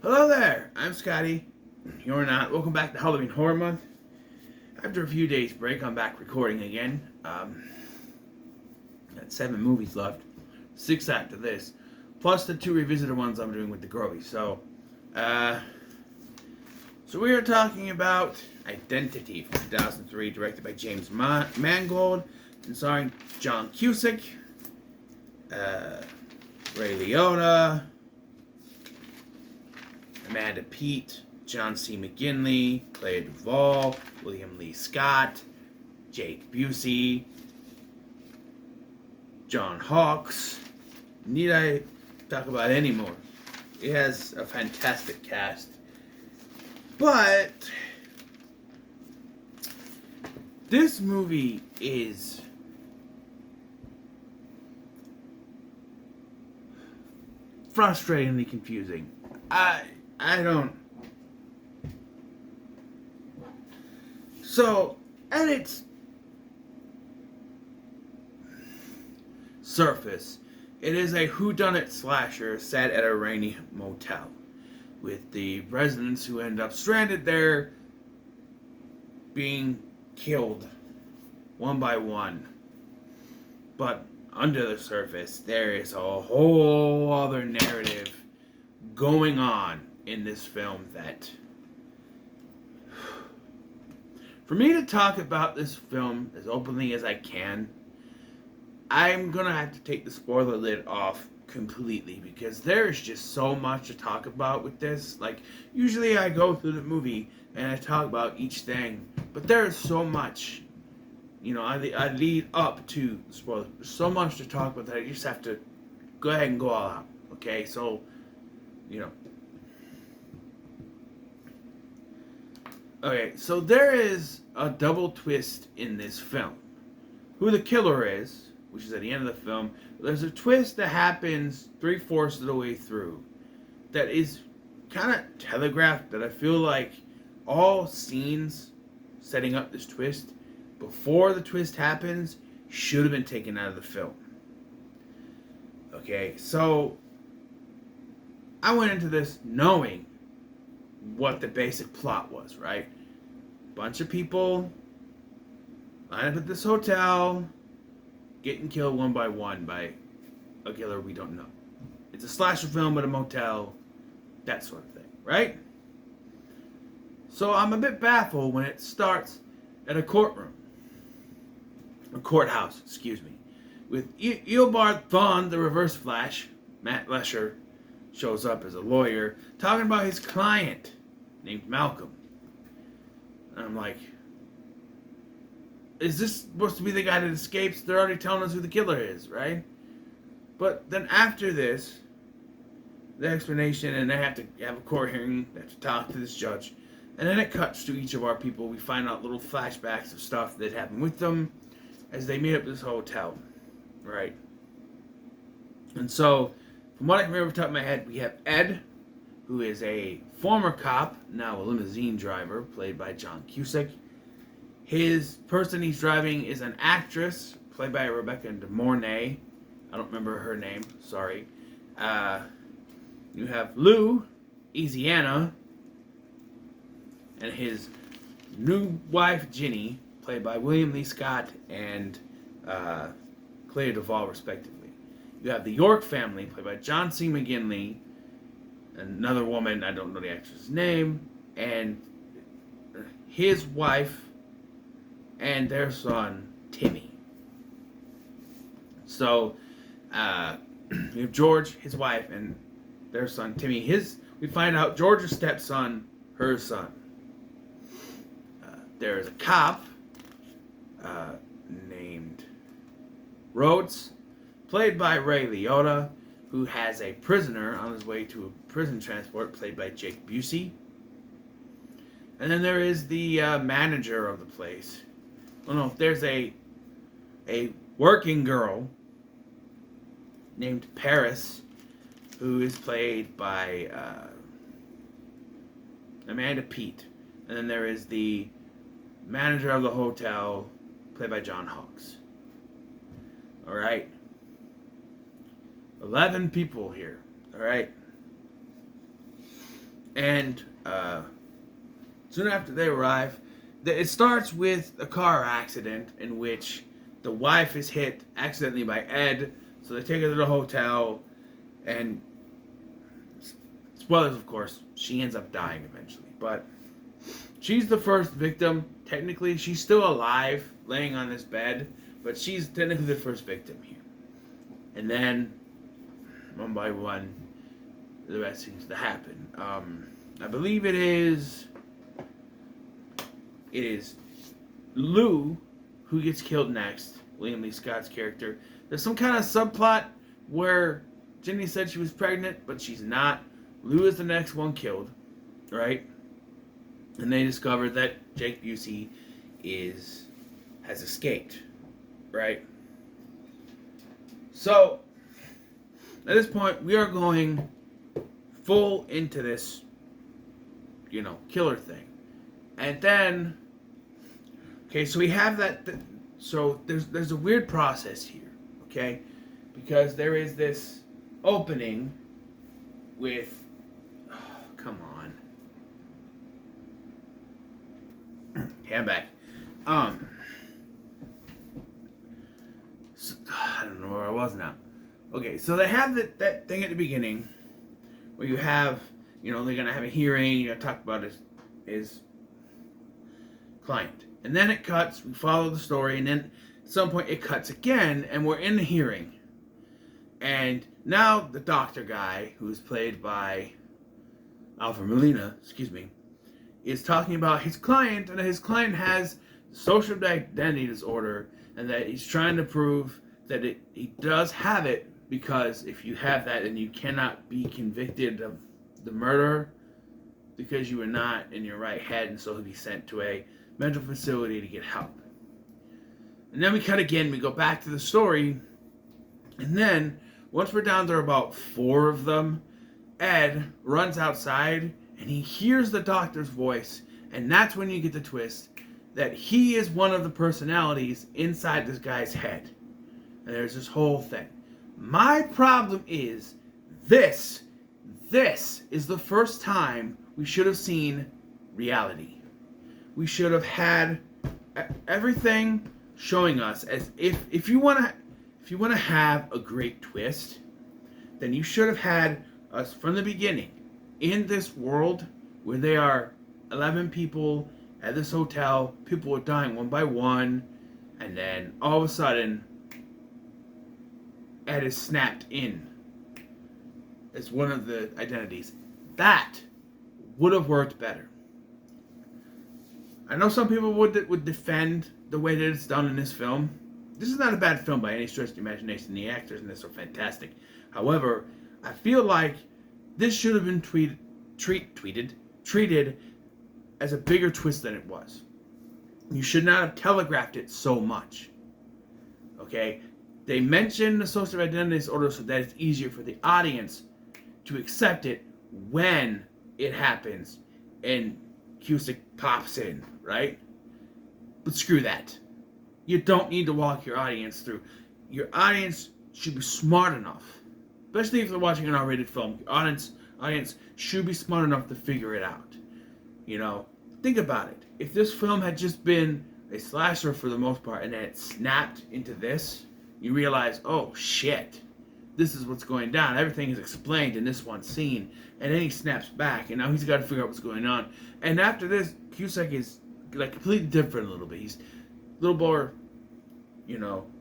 Hello there, I'm Scotty. You're not. Welcome back to Halloween Horror Month. After a few days break, I'm back recording again. Got 7 movies left, 6 after this, plus the 2 revisited ones I'm doing with the girlies. So we are talking about Identity from 2003, directed by James Mangold, and starring John Cusack, Ray Liotta, Amanda Peet, John C. McGinley, Clea Duvall, William Lee Scott, Jake Busey, John Hawkes. Need I talk about any more? It has a fantastic cast. But this movie is frustratingly confusing. I don't. So, at its surface, it is a whodunit slasher set at a rainy motel, with the residents who end up stranded there being killed one by one. But under the surface, there is a whole other narrative going on in this film that, for me to talk about this film as openly as I can, I'm gonna have to take the spoiler lid off completely, because there's just so much to talk about with this. Like, usually I go through the movie and I talk about each thing, but there is so much, I lead up to the spoiler. There's so much to talk about that I just have to go ahead and go all out. Okay, so, Okay, so there is a double twist in this film. Who the killer is, which is at the end of the film, there's a twist that happens 3/4 of the way through that is kind of telegraphed, that I feel like all scenes setting up this twist before the twist happens should have been taken out of the film. Okay, so I went into this knowing what the basic plot was, right? Bunch of people line up at this hotel, getting killed one by one by a killer we don't know. It's a slasher film at a motel, that sort of thing, right? So I'm a bit baffled when it starts at a courthouse, with Eobard Thawne, the Reverse Flash. Matt Lesher shows up as a lawyer, talking about his client named Malcolm. And I'm like, is this supposed to be the guy that escapes? They're already telling us who the killer is, right? But then after this, the explanation, and they have to have a court hearing, they have to talk to this judge, and then it cuts to each of our people. We find out little flashbacks of stuff that happened with them as they meet up at this hotel, right? And so, from what I can remember off the top of my head, we have Ed, who is a former cop, now a limousine driver, played by John Cusack. His person he's driving is an actress, played by Rebecca De Mornay. I don't remember her name, sorry. You have Lou, Easiana, and his new wife, Ginny, played by William Lee Scott and Clea Duvall, respectively. You have the York family, played by John C. McGinley, another woman, I don't know the actress's name, and his wife and their son, Timmy. So, we have George, his wife, and their son, Timmy. We find out George's stepson, her son. There is a cop named Rhodes, played by Ray Liotta, who has a prisoner on his way to a prison transport, played by Jake Busey. And then there is the manager of the place. Oh no, there's a working girl named Paris, who is played by Amanda Peet. And then there is the manager of the hotel, played by John Hawkes. Alright. 11 people here. Alright. And soon after they arrive, it starts with a car accident in which the wife is hit accidentally by Ed. So they take her to the hotel, and spoilers, of course, she ends up dying eventually. But she's the first victim. Technically, she's still alive, laying on this bed, but she's technically the first victim here. And then, one by one, the rest seems to happen. I believe it is Lou who gets killed next. William Lee Scott's character. There's some kind of subplot where Jenny said she was pregnant, but she's not. Lou is the next one killed, right? And they discover that Jake Busey has escaped, right? So, at this point, we are going full into this, killer thing. And then, okay, so we have that, so there's a weird process here, okay? Because there is this opening with, come on. Okay, I'm back. So, I don't know where I was now. Okay, so they have that thing at the beginning where you have, they're going to have a hearing, you're going to talk about his client. And then it cuts, we follow the story, and then at some point it cuts again, and we're in the hearing. And now the doctor guy, who's played by Alfred Molina, is talking about his client, and his client has social identity disorder, and that he's trying to prove that he does have it, because if you have that, then you cannot be convicted of the murder because you were not in your right head, and so he'll be sent to a mental facility to get help. And then we cut again, we go back to the story, and then once we're down to about 4 of them, Ed runs outside and he hears the doctor's voice, and that's when you get the twist that he is one of the personalities inside this guy's head. And there's this whole thing. My problem is this is the first time we should have seen reality. We should have had everything showing us as if you want to have a great twist, then you should have had us from the beginning in this world where there are 11 people at this hotel, people are dying one by one, and then all of a sudden Ed is snapped in as one of the identities. That would have worked better. I know some people would defend the way that it's done in this film. This is not a bad film by any stretch of the imagination. The actors in this are fantastic. However, I feel like this should have been treated as a bigger twist than it was. You should not have telegraphed it so much. Okay? They mention the social identity disorder so that it's easier for the audience to accept it when it happens and Cusack pops in, right? But screw that. You don't need to walk your audience through. Your audience should be smart enough, especially if they're watching an R-rated film. Your audience should be smart enough to figure it out. Think about it. If this film had just been a slasher for the most part and then it snapped into this, you realize, oh shit, this is what's going down. Everything is explained in this one scene, and then he snaps back, and now he's got to figure out what's going on. And after this, Cusack is like completely different a little bit. He's a little more,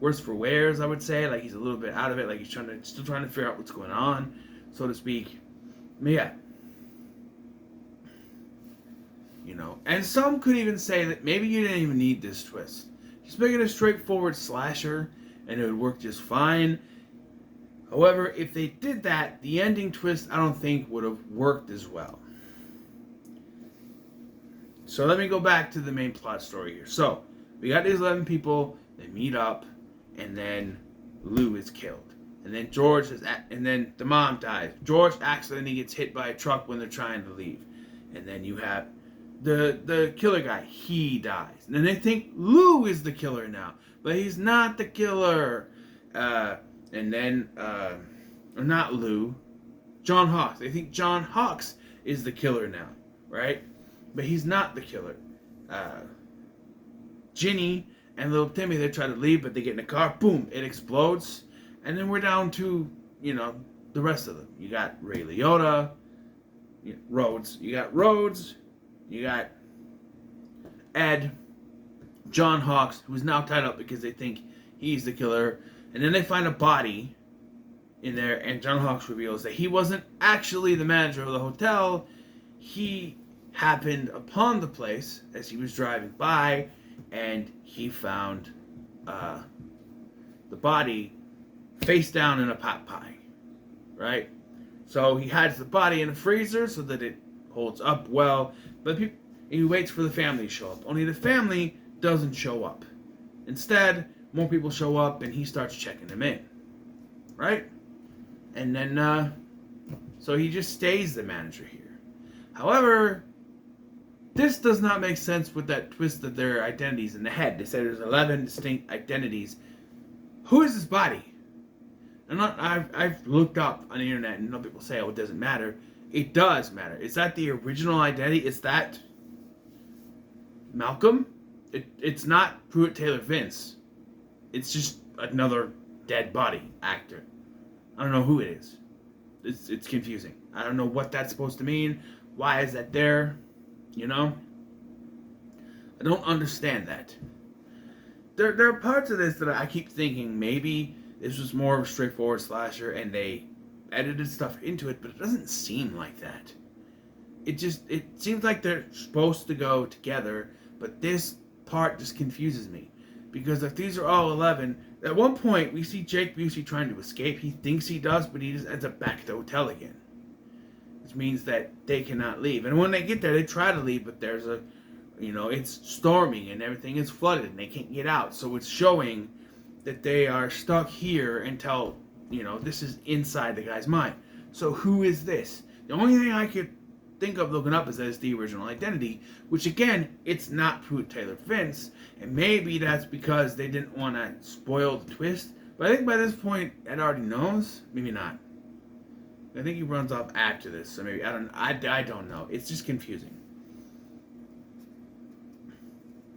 worse for wears, I would say. Like he's a little bit out of it. Like he's still trying to figure out what's going on, so to speak. But yeah. And some could even say that maybe you didn't even need this twist. Just make it a straightforward slasher, and it would work just fine. However, if they did that, the ending twist I don't think would have worked as well. So let me go back to the main plot story here. So, we got these 11 people, they meet up, and then Lou is killed. And then and then the mom dies. George accidentally gets hit by a truck when they're trying to leave. And then you have the killer guy, he dies. And then they think Lou is the killer now, but he's not the killer. And then, or not Lou, John Hawkes. They think John Hawkes is the killer now, right? But he's not the killer. Ginny and little Timmy, they try to leave, but they get in a car. Boom! It explodes, and then we're down to the rest of them. You got Ray Liotta, Rhodes. You got Rhodes. You got Ed, John Hawkes, who's now tied up because they think he's the killer, and then they find a body in there, and John Hawkes reveals that he wasn't actually the manager of the hotel. He happened upon the place as he was driving by, and he found the body face down in a pot pie, right? So he hides the body in a freezer so that it holds up well, but he waits for the family to show up. Only the family doesn't show up. Instead, more people show up, and he starts checking them in, right? And then, so he just stays the manager here. However, this does not make sense with that twist of their identities in the head. They say there's 11 distinct identities. Who is this body? I've looked up on the internet, and people say, oh, it doesn't matter. It does matter. Is that the original identity? Is that Malcolm? It's not Pruitt Taylor Vince. It's just another dead body actor. I don't know who it is. It's confusing. I don't know what that's supposed to mean. Why is that there? I don't understand that. There are parts of this that I keep thinking maybe this was more of a straightforward slasher and they edited stuff into it, but it doesn't seem like that. It seems like they're supposed to go together, but this part just confuses me. Because if these are all 11, at one point we see Jake Busey trying to escape. He thinks he does, but he just ends up back at the hotel again. Which means that they cannot leave. And when they get there, they try to leave, but there's it's storming and everything is flooded and they can't get out. So it's showing that they are stuck here until, this is inside the guy's mind. So who is this? The only thing I could think of looking up is that it's the original identity, which again, it's not Pruitt Taylor Vince, and maybe that's because they didn't want to spoil the twist. But I think by this point, Ed already knows. Maybe not. I think he runs off after this, so maybe I don't know. It's just confusing.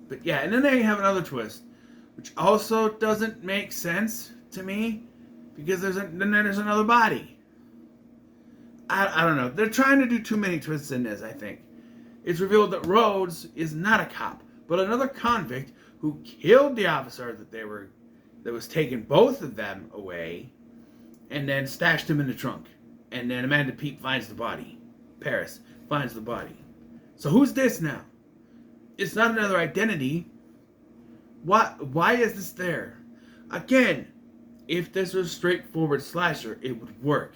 But yeah, and then they have another twist, which also doesn't make sense to me, because there's another body. I don't know. They're trying to do too many twists in this, I think. It's revealed that Rhodes is not a cop, but another convict who killed the officer that was taking both of them away, and then stashed them in the trunk. And then Amanda Peet finds the body. Paris finds the body. So who's this now? It's not another identity. Why is this there? Again, if this was a straightforward slasher, it would work.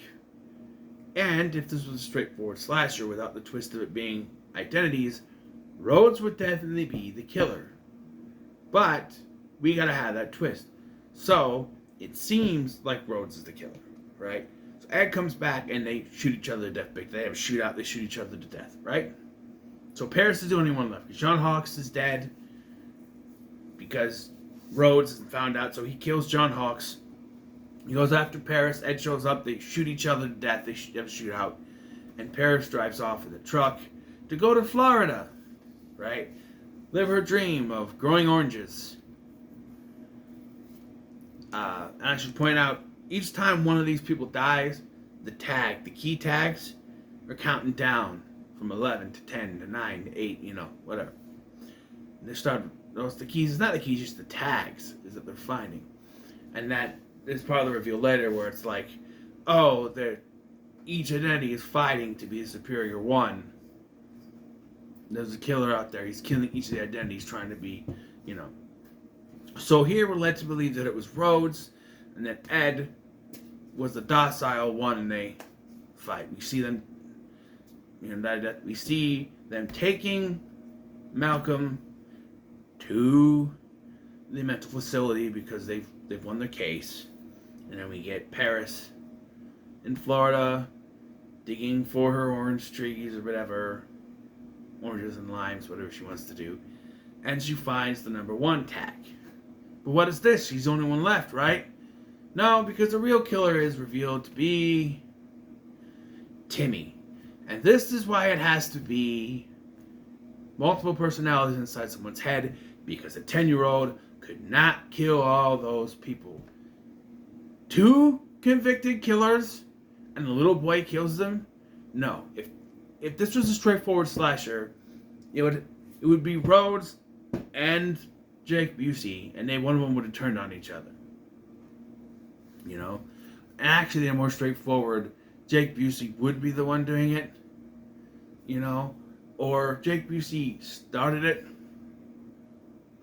And if this was a straightforward slasher without the twist of it being identities, Rhodes would definitely be the killer. But we gotta have that twist. So it seems like Rhodes is the killer, right? So Ed comes back and they shoot each other to death. They have a shootout, they shoot each other to death, right? So Paris is the only one left. John Hawkes is dead because Rhodes isn't found out, so he kills John Hawkes. He goes after Paris. Ed shows up. They shoot each other to death. They have a shootout. And Paris drives off in a truck to go to Florida, right? Live her dream of growing oranges. And I should point out, each time one of these people dies, the key tags, are counting down from 11 to 10 to 9 to 8, whatever. And they start, the keys, it's not the keys, just the tags is that they're finding. And that is part of the reveal later where it's like, oh, each identity is fighting to be the superior one. There's a killer out there. He's killing each of the identities trying to be, So here we're led to believe that it was Rhodes and that Ed was the docile one and they fight. We see them, we see them taking Malcolm to the mental facility because they've won their case. And then we get Paris in Florida digging for her orange trees or whatever. Oranges and limes, whatever she wants to do. And she finds the number 1 tag. But what is this? She's the only one left, right? No, because the real killer is revealed to be Timmy. And this is why it has to be multiple personalities inside someone's head, because a 10-year-old could not kill all those people. 2 convicted killers and the little boy kills them? No. If this was a straightforward slasher, it would be Rhodes and Jake Busey, and one of them would have turned on each other. You know? And actually, they're more straightforward. Jake Busey would be the one doing it. You know? Or Jake Busey started it.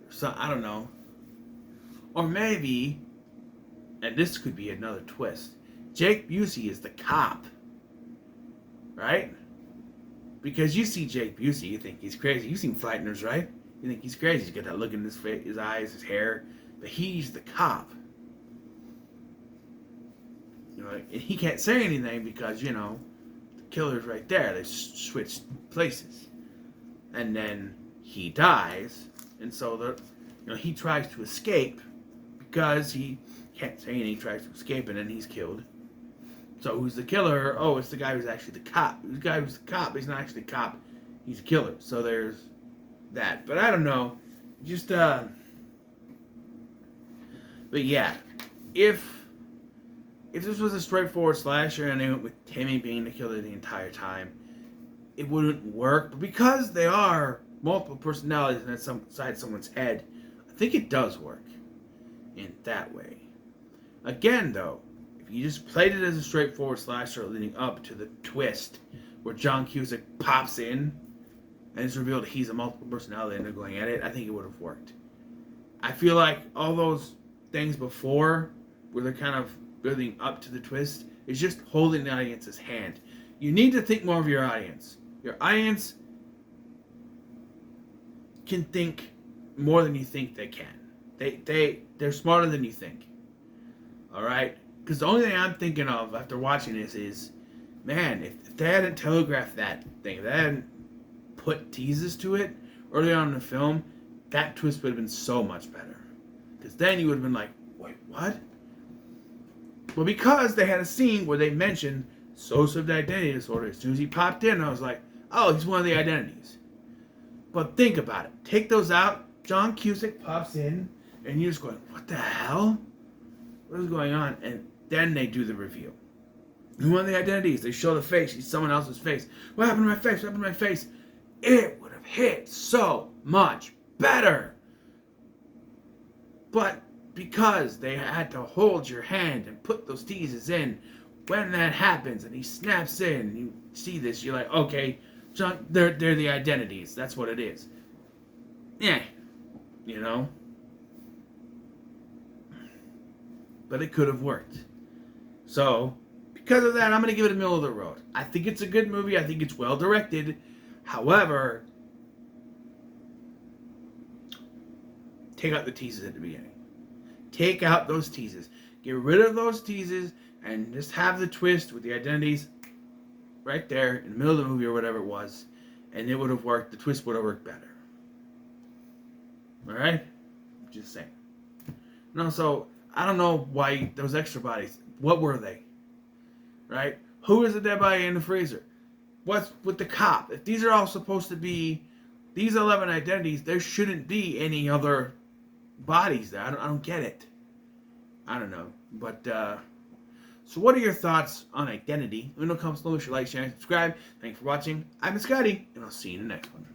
So, I don't know. Or maybe, and this could be another twist, Jake Busey is the cop. Right? Because you see Jake Busey, you think he's crazy. You've seen Frighteners, right? You think he's crazy. He's got that look in his face, his eyes, his hair. But he's the cop. You know, and he can't say anything because, you know, the killer's right there. They switched places. And then he dies. And so, he tries to escape because he can't say anything. He tries to escape and then he's killed. So who's the killer? Oh, it's the guy who's actually the cop. The guy who's the cop, he's not actually the cop. He's a killer. So there's that. But I don't know. Just, but yeah. If this was a straightforward slasher and they went with Timmy being the killer the entire time, it wouldn't work. But because they are multiple personalities inside someone's head, I think it does work in that way. Again, though, you just played it as a straightforward slasher leading up to the twist where John Cusack pops in and it's revealed he's a multiple personality and they're going at it, I think it would have worked. I feel like all those things before where they're kind of building up to the twist is just holding the audience's hand. You need to think more of your audience. Your audience can think more than you think they can. They're smarter than you think. Alright? Because the only thing I'm thinking of after watching this is, man, if they hadn't telegraphed that thing, if they hadn't put teases to it early on in the film, that twist would have been so much better. Because then you would have been like, wait, what? Well, because they had a scene where they mentioned dissociative identity disorder. As soon as he popped in, I was like, oh, he's one of the identities. But think about it. Take those out. John Cusack pops in, and you're just going, what the hell? What is going on? And then they do the reveal. Who are the identities? They show the face. It's someone else's face. What happened to my face? What happened to my face? It would have hit so much better. But because they had to hold your hand and put those teases in, when that happens and he snaps in, you see this, you're like, okay, John, they're the identities. That's what it is. Yeah, you know. But it could have worked. So, because of that, I'm going to give it a middle of the road. I think it's a good movie. I think it's well directed. However, take out the teases at the beginning. Take out those teases. Get rid of those teases and just have the twist with the identities right there in the middle of the movie or whatever it was. And it would have worked. The twist would have worked better. Alright? Just saying. And also, I don't know why those extra bodies. What were they? Right? Who is the dead body in the freezer? What's with the cop? If these are all supposed to be these 11 identities, there shouldn't be any other bodies there. I don't get it. I don't know. But, so what are your thoughts on Identity? Let me know in the comments below. Make sure you like, share, and subscribe. Thanks for watching. I've been Scotty, and I'll see you in the next one.